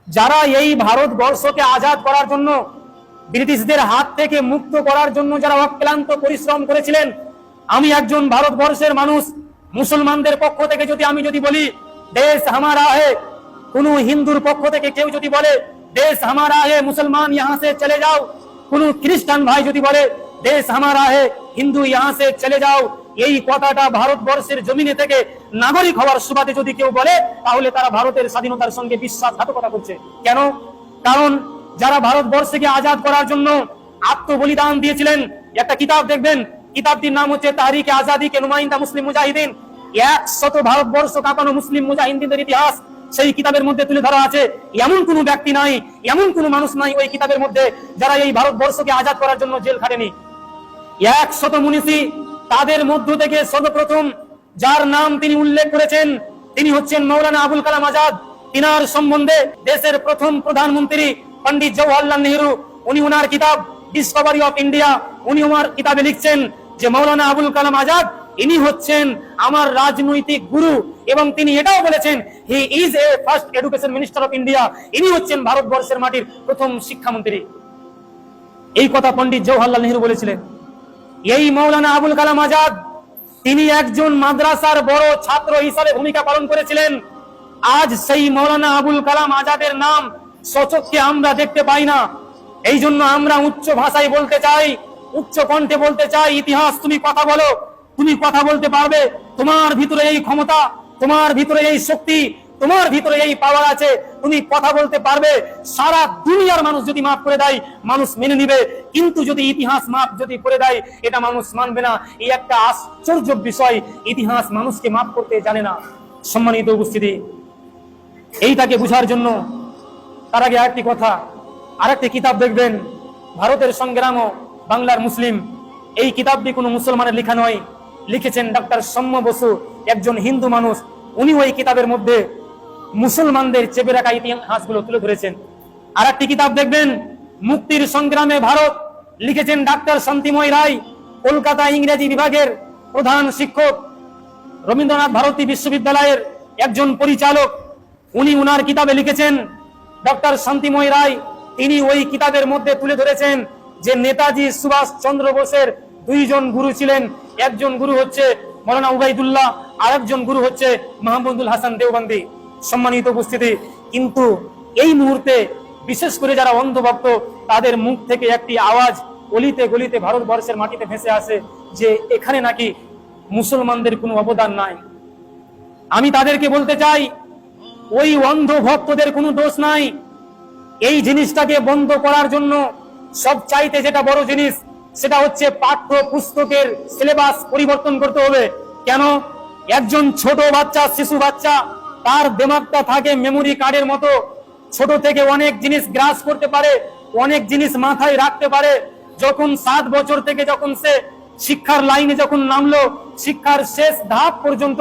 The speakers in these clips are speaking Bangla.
যারা এই ভারতবর্ষকে আজাদ করার জন্য, ব্রিটিশদের হাত থেকে মুক্ত করার জন্য যারা অক্লান্ত পরিশ্রম করেছিলেন, আমি একজন ভারতবর্ষের মানুষ, মুসলমানদের পক্ষ থেকে আমি যদি বলি দেশ হামারা হে, কোন হিন্দুর পক্ষ থেকে কেউ যদি বলে দেশ হামারা হে মুসলমান ইহাঁ সে চলে যাও, কোন খ্রিস্টান ভাই যদি বলে দেশ হামারা হে হিন্দু ইহাঁ সে চলে যাও, এই কথাটা ভারতবর্ষের জমিনে থেকে নাগরিক হওয়ার সুবাদে যদি কেউ বলে, তাহলে তারা ভারতের স্বাধীনতার সঙ্গে বিশ্বাসঘাতকতা করছে। কেন? কারণ যারা ভারতবর্ষকে আজাদ করার জন্য আত্মবলিদান দিয়েছিলেন, একটা কিতাব দেখবেন, কিতাবটির নাম হচ্ছে তাহরিকে আজাদি কে নুমাইন্দা মুসলিম মুজাহিদিন, 100 ভারতবর্ষ কাঁপানো মুসলিম মুজাহিদিনদের ইতিহাস সেই কিতাবের মধ্যে তুলে ধরা আছে। এমন কোন ব্যক্তি নাই, এমন কোন মানুষ নাই ওই কিতাবের মধ্যে যারা এই ভারতবর্ষকে আজাদ করার জন্য জেল খাটেনি। 100 মুনিসি, তাদের মধ্য থেকে সর্বপ্রথম যার নাম তিনি উল্লেখ করেছেন তিনি হচ্ছেন মৌলানা আবুল কালাম আজাদ। তিনার সম্বন্ধে দেশের প্রথম প্রধানমন্ত্রী পণ্ডিত জওহরলাল নেহরু, উনি ওনার কিতাব ডিসকভারি অফ ইন্ডিয়া, উনি ওনার কিতাবে লিখছেন যে মৌলানা আবুল কালাম আজাদ ইনি হচ্ছেন আমার রাজনৈতিক গুরু, এবং তিনি এটাও বলেছেন he is a first education minister of India, ইনি হচ্ছেন ভারতবর্ষের মাটির প্রথম শিক্ষামন্ত্রী। এই কথা পণ্ডিত জওহরলাল নেহরু বলেছিলেন। এই মৌলানা আবুল কালাম আজাদ তিনি একজন মাদ্রাসার বড় ছাত্র হিসাবে ভূমিকা পালন করেছিলেন। আজ সেই মৌলানা আবুল কালাম আজাদের নাম সচক্ষে আমরা দেখতে পাই না। এই জন্য আমরা উচ্চ ভাষায় বলতে চাই, উচ্চ কণ্ঠে বলতে চাই, ইতিহাস তুমি কথা বলো, তুমি কথা বলতে পারবে, তোমার ভিতরে এই ক্ষমতা, তোমার ভিতরে এই শক্তি, তোমার ভিতরে এই পাওয়ার আছে, তুমি কথা বলতে পারবে। সারা দুনিয়ার মানুষ যদি মাফ করে দেয় মানুষ মেনে নিবে, কিন্তু যদি ইতিহাস মাফ যদি করে দেয় এটা মানুষ মানবে না। এই একটা আশ্চর্য বিষয়, ইতিহাস মানুষকে মাফ করতে জানে না। সম্মানিত উপস্থিতি, এইটাকে বুঝার জন্য তার আগে আরেকটি কথা, আরেকটি কিতাব দেখবেন, ভারতের সংগ্রাম ও বাংলার মুসলিম। এই কিতাবটি কোনো মুসলমানের লেখা নয়, লিখেছেন ডক্টর সৌম্য বসু, একজন হিন্দু মানুষ। উনি ওই কিতাবের মধ্যে মুসলমানদের চেপে রাখা ইতিহাসগুলো তুলে ধরেছেন। আর একটি কিতাব দেখবেন, মুক্তির সংগ্রামে ভারত, লিখেছেন ডাক্তার শান্তিময় রায়, কলকাতা ইংরেজি বিভাগের প্রধান শিক্ষক, রবীন্দ্রনাথ ভারতী বিশ্ববিদ্যালয়ের একজন পরিচালক। উনি উনার কিতাবে লিখেছেন, ডক্টর শান্তিময় রায় তিনি ওই কিতাবের মধ্যে তুলে ধরেছেন যে নেতাজি সুভাষ চন্দ্র বোসের 2 জন গুরু ছিলেন। একজন গুরু হচ্ছে মৌলানা উবাইদুল্লাহ, আর একজন গুরু হচ্ছে মাহমুদুল হাসান দেওবন্দি। সম্মানিত উপস্থিতি, কিন্তু এই মুহূর্তে বিশেষ করে যারা অন্ধভক্ত, তাদের মুখ থেকে একটি আওয়াজ অলিতে গলিতে ভারতবর্ষের মাটিতে ভেসে আসে যে এখানে নাকি মুসলমানদের কোনো অবদান নাই। আমি তাদেরকে বলতে চাই, ওই অন্ধভক্তদের কোনো দোষ নাই। এই জিনিসটাকে বন্ধ করার জন্য সবচাইতে যেটা বড় জিনিস, সেটা হচ্ছে পাঠ্য পুস্তকের সিলেবাস পরিবর্তন করতে হবে। কেন? একজন ছোট বাচ্চা, শিশু বাচ্চা, তার দিমাগটা থাকে মেমোরি কার্ডের মতো, ছোট থেকে অনেক জিনিস গ্রাস করতে পারে, অনেক জিনিস মাথায় রাখতে পারে। যখন 7 বছর থেকে যখন সে শিক্ষার লাইনে যখন নামলো, শিক্ষার শেষ ধাপ পর্যন্ত,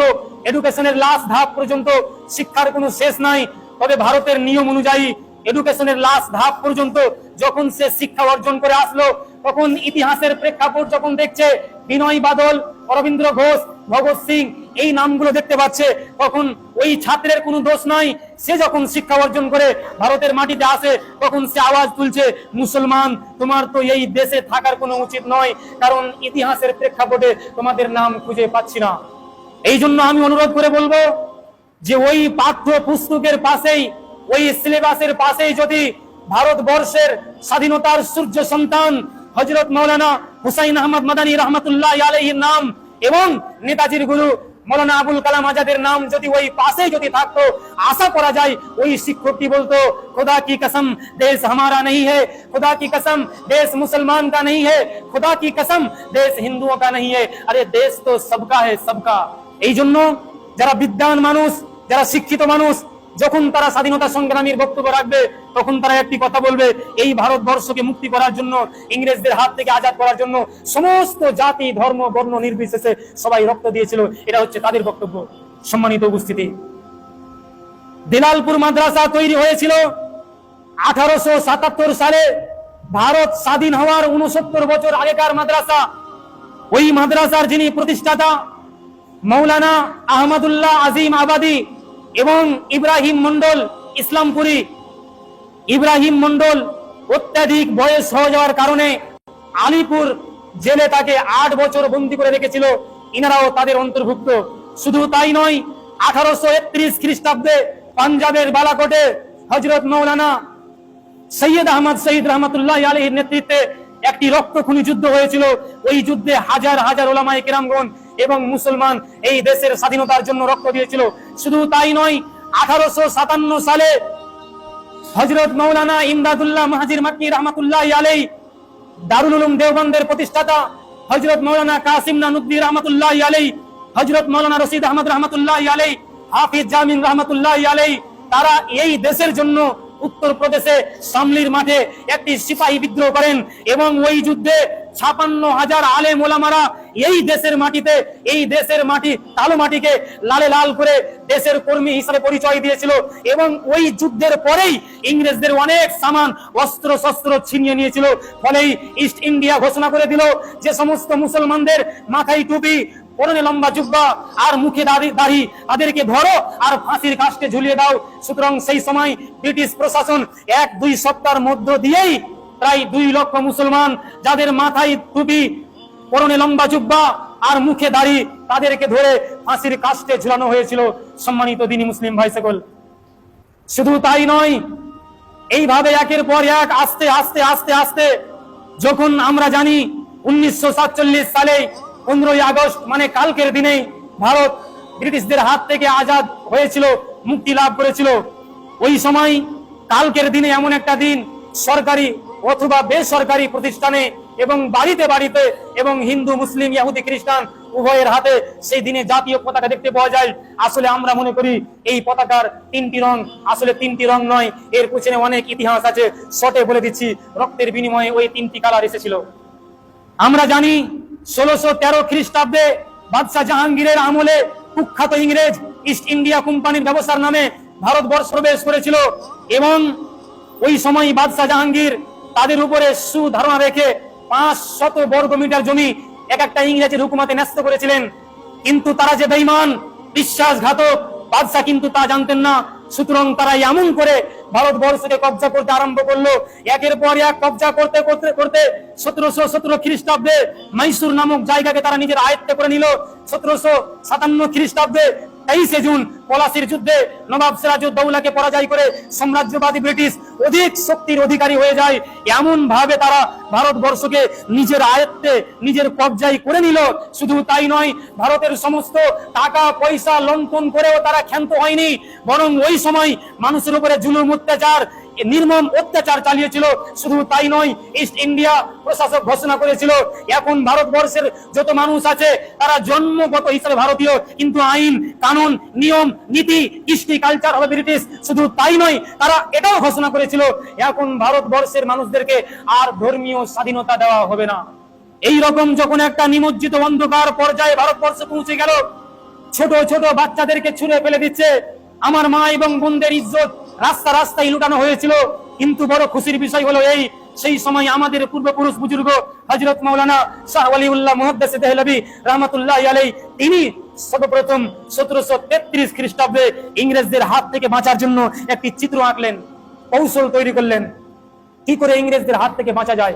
এডুকেশনের লাস্ট ধাপ পর্যন্ত শিক্ষার কোনো শেষ নাই। তবে ভারতের নিয়ম অনুযায়ী এডুকেশনের লাস্ট ধাপ পর্যন্ত যখন সে শিক্ষা অর্জন করে আসলো, তখন ইতিহাসের প্রেক্ষাপট যখন দেখছে, বিনয় বাদল, অরবিন্দ্র ঘোষ, ভগৎ সিং, এই নামগুলো দেখতে পাচ্ছে, তখন ওই ছাত্রের কোনো দোষ নাই। সে যখন শিক্ষা অর্জন করে ভারতের মাটিতে আসে, তখন সে আওয়াজ তুলছে, মুসলমান তোমার তো এই দেশে থাকার কোনো উচিত নয়, কারণ ইতিহাসের প্রেক্ষাপটে তোমাদের নাম খুঁজে পাচ্ছি না। এই জন্য আমি অনুরোধ করে বলবো যে ওই পাঠ্য পুস্তকের পাশেই, ওই সিলেবাসের পাশেই যদি ভারতবর্ষের স্বাধীনতার সূর্য সন্তান হযরত মাওলানা হুসাইন আহমদ মাদানী রহমাতুল্লাহ আলাইহির নাম এবং নেতাজির গুরু মৌলানা আবুল কালাম আজাদের নাম যদি ওই পাশে যদি থাকতো, আশা করা যায় ওই শিক্ষকটি বলতো, खुदा की कसम देश हमारा नहीं है, खुदा की कसम देश मुसलमान का नहीं है, खुदा की कसम देश हिंदुओं का नहीं है, अरे देश तो सबका है, सबका। এই জন্য যারা বিদ্বান মানুষ, যারা শিক্ষিত মানুষ, যখন তারা স্বাধীনতা সংগ্রামীর বক্তব্য রাখবে, তখন তারা একটি কথা বলবে, এই ভারতবর্ষকে মুক্তি করার জন্য, ইংরেজদের হাত থেকে আজাদ করার জন্য সমস্ত জাতি, ধর্ম, বর্ণ নির্বিশেষে সবাই রক্ত দিয়েছিল। এটা হচ্ছে তাদের বক্তব্য। সম্মানিত উপস্থিতি, দিলালপুর মাদ্রাসা তৈরি হয়েছিল 1877 সালে। ভারত স্বাধীন হওয়ার 69 বছর আগেকার মাদ্রাসা। ওই মাদ্রাসার যিনি প্রতিষ্ঠাতা মৌলানা আহমদুল্লাহ আজিম আবাদি এবং ইব্রাহিম মন্ডল ইসলামপুরি, ইব্রাহিম মন্ডল অত্যাধিক বয়স হয়ে যাওয়ার কারণে আলিপুর জেলে তাকে 8 বছর বন্দী করে রেখেছিল, ইনারাও তাদের অন্তর্ভুক্ত। শুধু তাই নয়, 1831 খ্রিস্টাব্দে পাঞ্জাবের বালাকোটে হযরত মাওলানা সৈয়দ আহমদ শহীদ রহমতুল্লাহ আলাইহির নেতৃত্বে একটি রক্তক্ষয়ী যুদ্ধ হয়েছিল। ওই যুদ্ধে হাজার হাজার উলামায়ে কেরামগণ এবং মুসলমান এই দেশের স্বাধীনতার জন্য রক্ত দিয়েছিল। শুধু তাই নয়, 1857 সালে হযরত মাওলানা ইমদাদুল্লাহ মুহাজির মাক্কি রহমতুল্লাহ আলাইহি দারুল উলুম দেওবন্দের প্রতিষ্ঠাতা হযরত মাওলানা কাসিম নানুদ্দি রহমতুল্লাহ আলাইহি, হযরত মাওলানা রশিদ আহমদ রহমতুল্লাহ আলাইহি, হাফিজ জামিন রহমতুল্লাহ আলাইহি, তারা এই দেশের জন্য উত্তরপ্রদেশে শামলির মাঠে একটি সিপাহী বিদ্রোহ করেন এবং ওই যুদ্ধে 56,000 আলেম ওলামারা এই দেশের মাটিতে, এই দেশের মাটি কালো মাটিকে লালে লাল করে দেশের কর্মী হিসেবে পরিচয় দিয়েছিল। এবং ওই যুদ্ধের পরেই ইংরেজদের অনেক সামান অস্ত্র শস্ত্র ছিনিয়ে নিয়েছিল। ফলেই ইস্ট ইন্ডিয়া ঘোষণা করে দিল যে সমস্ত মুসলমানদের মাথায় টুপি, পরনে লম্বা জুব্বা আর মুখে দাড়ি, তাদেরকে ধরো আর ফাঁসির কাস্টে ঝুলিয়ে দাও। সুতরাং সেই সময় ব্রিটিশ প্রশাসন 1-2 সপ্তাহের মধ্য দিয়েই প্রায় 2 লক্ষ মুসলমান যাদের মাথায় টুপি, পরনে লম্বা জুব্বা আর মুখে দাড়ি, তাদেরকে ধরে ফাঁসির কাস্টে ঝুলানো হয়েছিল। সম্মানিত দ্বীনি মুসলিম ভাই সকল, শুধু তাই নয়, এইভাবে একের পর এক আস্তে আস্তে আস্তে আস্তে যখন আমরা জানি 1947 সালে 15ই আগস্ট মানে কালকের দিনেই ভারত ব্রিটিশদের হাত থেকে আজাদ হয়েছিল, মুক্তি লাভ করেছিল। ওই সময় কালকের দিনে এমন একটা দিন, সরকারি অথবা বেসরকারি প্রতিষ্ঠানে এবং বাড়িতে বাড়িতে এবং হিন্দু মুসলিম ইহুদি খ্রিস্টান উভয়ের হাতে সেই দিনে জাতীয় পতাকা দেখতে পাওয়া যায়। আসলে আমরা মনে করি এই পতাকার 3টি রং, আসলে 3টি রং নয়, এর পিছনে অনেক ইতিহাস আছে। শর্টে বলে দিচ্ছি, রক্তের বিনিময়ে ওই 3টি কালার এসেছিল। আমরা জানি 1613 খ্রিস্টাব্দে বাদশাহ জাহাঙ্গীরের আমলে কুখ্যাত ইংরেজ ইস্ট ইন্ডিয়া কোম্পানির ব্যবসার নামে ভারতবর্ষ প্রবেশ করেছিল এবং ওই সময় বাদশাহ জাহাঙ্গীর তাদের উপরে সুধারণা রেখে 500 বর্গ মিটার জমি এক একটা ইংরেজের হুকুমতে ন্যস্ত করেছিলেন। কিন্তু তারা যে বেঈমান, বিশ্বাসঘাতক, বাদশাহ কিন্তু তা জানতেন না। সুতরাং তারা এমন করে ভারতবর্ষকে কবজা করতে আরম্ভ করলো। একের পর এক কবজা করতে করতে করতে 1717 খ্রিস্টাব্দে মাইসুর নামক জায়গাকে তারা নিজের আয়ত্তে করে নিল। 1757 খ্রিস্টাব্দে 23 জুন পলাশির যুদ্ধে নবাব সিরাজউদ্দৌলাকে পরাজয় করে সাম্রাজ্যবাদী ব্রিটিশ অধিক শক্তির অধিকারী হয়ে যায়। এমন ভাবে তারা ভারতবর্ষকে নিজের আয়ত্তে, নিজের কবজায় করে নিল। শুধু তাই নয়, ভারতের সমস্ত টাকা পয়সা লুণ্ঠন করেও তারা ক্ষান্ত হয়নি, বরং ওই সময় মানুষের উপরে জুলুম অত্যাচার, নির্মম অত্যাচার চালিয়েছিল। শুধু তাই নয়, ইস্ট ইন্ডিয়া প্রশাসক ঘোষণা করেছিল এখন ভারতবর্ষের যত মানুষ আছে তারা জন্মগত হিসেবে ভারতীয়, কিন্তু আইন কানুন নিয়ম নীতি কৃষ্টি কালচার হবে ব্রিটিশ। শুধু তাই নয়, তারা এটাও ঘোষণা করেছিল এখন ভারতবর্ষের মানুষদেরকে আর ধর্মীয় স্বাধীনতা দেওয়া হবে না। এই রকম যখন একটা নিমজ্জিত অন্ধকার পর্যায়ে ভারতবর্ষ পৌঁছে গেল, ছোট ছোট বাচ্চাদেরকে ছুঁড়ে ফেলে দিচ্ছে, আমার মা এবং বোনদের ইজ্জত রাস্তা রাস্তায় লুটানো হয়েছিল। কিন্তু বড় খুশির বিষয় হলো এই, সেই সময় আমাদের পূর্বপুরুষ বুজুর্গ হযরত মাওলানা শাহ ওয়ালিউল্লাহ মুহাদ্দিস দেহলভী রাহমাতুল্লাহ আলাইহি, তিনি সর্বপ্রথম 1733 খ্রিস্টাব্দে ইংরেজদের হাত থেকে বাঁচার জন্য একটি চিত্র আঁকলেন, কৌশল তৈরি করলেন কি করে ইংরেজদের হাত থেকে বাঁচা যায়।